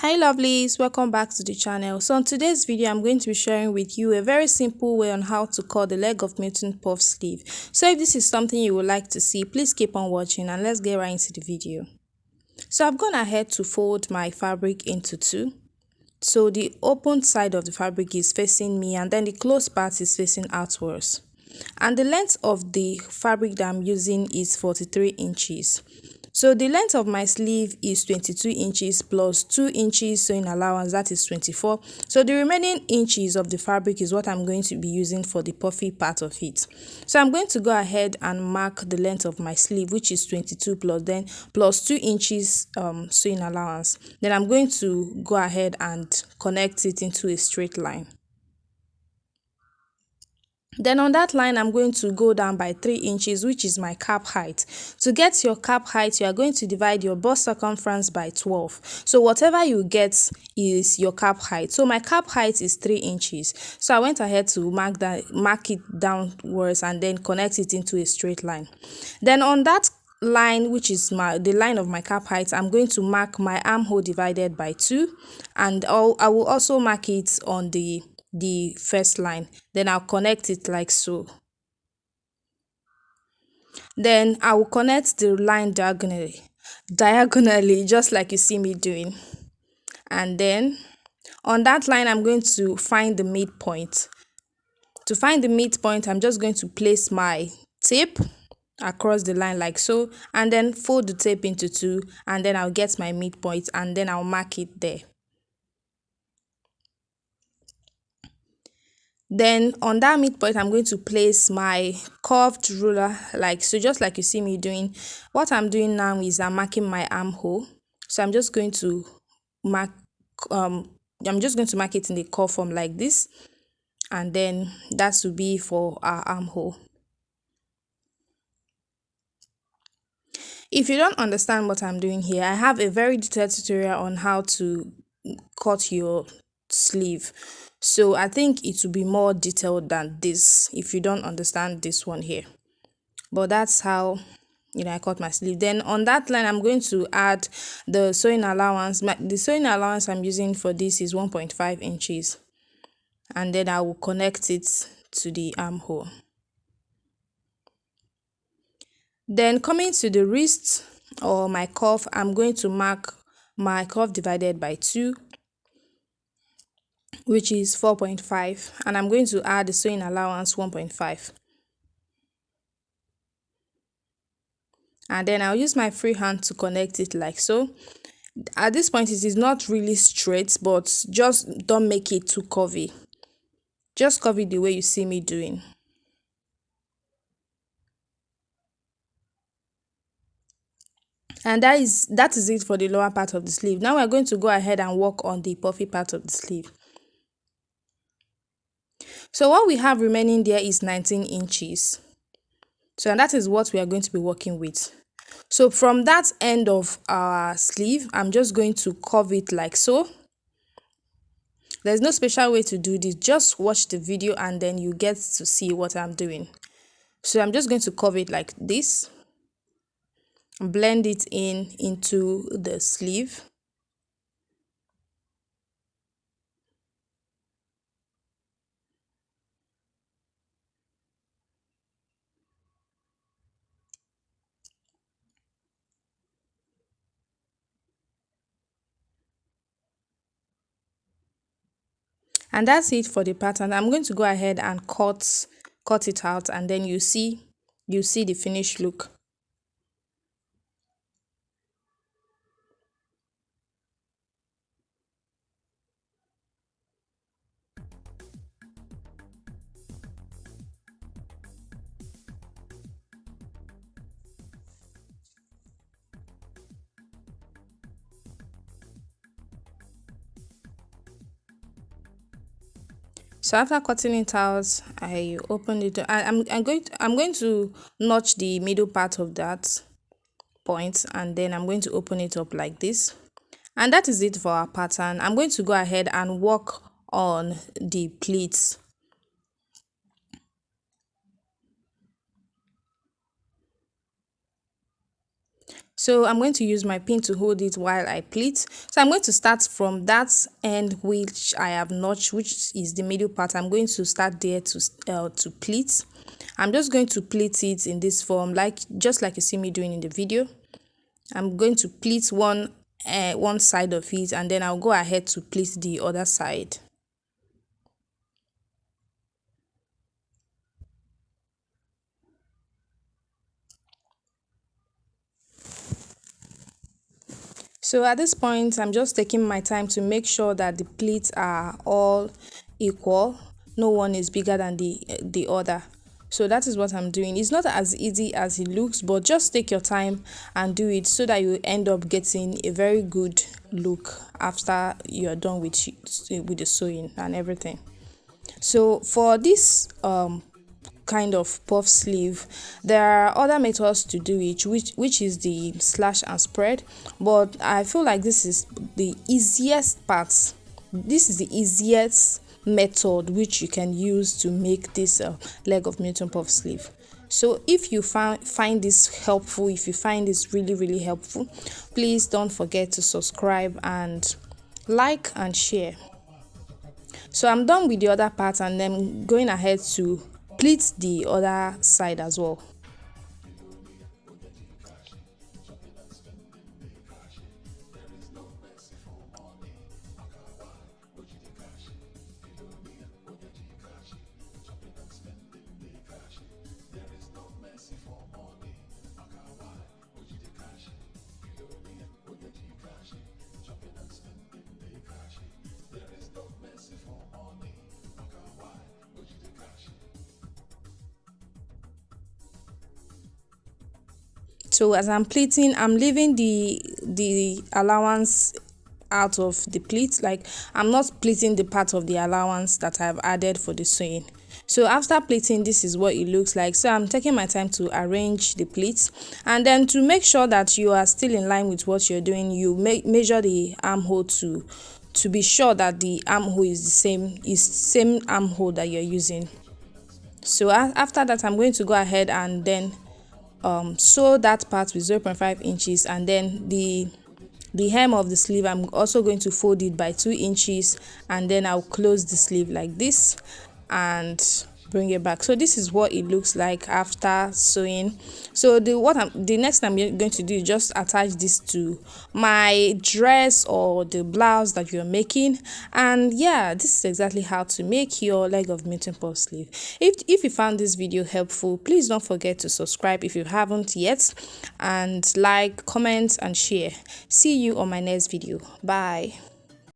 Hi lovelies, welcome back to the channel. So on today's video I'm going to be sharing with you a very simple way on how to cut the leg of Mutton puff sleeve. So if this is something you would like to see, please keep on watching and let's get right into the video. So I've gone ahead to fold my fabric into two. So the open side of the fabric is facing me and then the closed part is facing outwards. And the length of the fabric that I'm using is 43 inches. So the length of my sleeve is 22 inches plus 2 inches sewing allowance, that is 24. So the remaining inches of the fabric is what I'm going to be using for the puffy part of it. So I'm going to go ahead and mark the length of my sleeve, which is 22 plus 2 inches sewing allowance. Then I'm going to go ahead and connect it into a straight line. Then on that line, I'm going to go down by 3 inches, which is my cap height. To get your cap height, you are going to divide your bust circumference by 12. So whatever you get is your cap height. So my cap height is 3 inches. So I went ahead to mark it downwards and then connect it into a straight line. Then on that line, which is the line of my cap height, I'm going to mark my armhole divided by 2, and I will also mark it on the first line. Then I'll connect it like so. Then I will connect the line diagonally just like you see me doing. And then on that line I'm going to find the midpoint. To find the midpoint, I'm just going to place my tape across the line like so, and then fold the tape into two, and then I'll get my midpoint and then I'll mark it there. Then on that midpoint, I'm going to place my curved ruler like so, just like you see me doing. What I'm doing now is I'm marking my armhole. So I'm just going to mark it in the curve form like this, and then that will be for our armhole. If you don't understand what I'm doing here, I have a very detailed tutorial on how to cut your sleeve. So I think it will be more detailed than this if you don't understand this one here. But that's how I cut my sleeve. Then on that line I'm going to add the sewing allowance. The sewing allowance I'm using for this is 1.5 inches, and then I will connect it to the armhole. Then coming to the wrist or my cuff, I'm going to mark my cuff divided by 2, which is 4.5, and I'm going to add the sewing allowance 1.5. And then I'll use my free hand to connect it like so. At this point it is not really straight, but just don't make it too curvy. Just curve it the way you see me doing. And that is it for the lower part of the sleeve. Now we're going to go ahead and work on the puffy part of the sleeve. So what we have remaining there is 19 inches. So and that is what we are going to be working with. So from that end of our sleeve, I'm just going to curve it like so. There's no special way to do this. Just watch the video and then you get to see what I'm doing. So I'm just going to curve it like this. Blend it into the sleeve. And that's it for the pattern. I'm going to go ahead and cut it out, and then you see the finished look. So after cutting it out, I opened it. I'm going to notch the middle part of that point, and then I'm going to open it up like this. And that is it for our pattern. I'm going to go ahead and work on the pleats. So I'm going to use my pin to hold it while I pleat. So I'm going to start from that end which I have notched, which is the middle part. I'm going to start there to pleat. I'm just going to pleat it in this form, like just like you see me doing in the video. I'm going to pleat one side of it, and then I'll go ahead to pleat the other side. So at this point, I'm just taking my time to make sure that the pleats are all equal. No one is bigger than the other. So that is what I'm doing. It's not as easy as it looks, but just take your time and do it so that you end up getting a very good look after you're done with the sewing and everything. So for this kind of puff sleeve, there are other methods to do it, which is the slash and spread, but I feel like this is the easiest part. This is the easiest method which you can use to make this leg of Mutton puff sleeve. So if you find this helpful, if you find this really helpful, please don't forget to subscribe and like and share. So I'm done with the other part, and then going ahead to pleat the other side as well. So as I'm pleating, I'm leaving the allowance out of the pleat. Like, I'm not pleating the part of the allowance that I've added for the sewing. So after pleating, this is what it looks like. So I'm taking my time to arrange the pleats, and then to make sure that you are still in line with what you're doing, you measure the armhole to be sure that the armhole is the same armhole that you're using. So after that, I'm going to go ahead and then sew that part with 0.5 inches, and then the hem of the sleeve, I'm also going to fold it by 2 inches, and then I'll close the sleeve like this and bring it back. So this is what it looks like after sewing. So the next thing I'm going to do is just attach this to my dress or the blouse that you're making. And yeah, this is exactly how to make your leg of Mutton puff sleeve. If you found this video helpful, please don't forget to subscribe if you haven't yet, and like, comment and share. See you on my next video. Bye.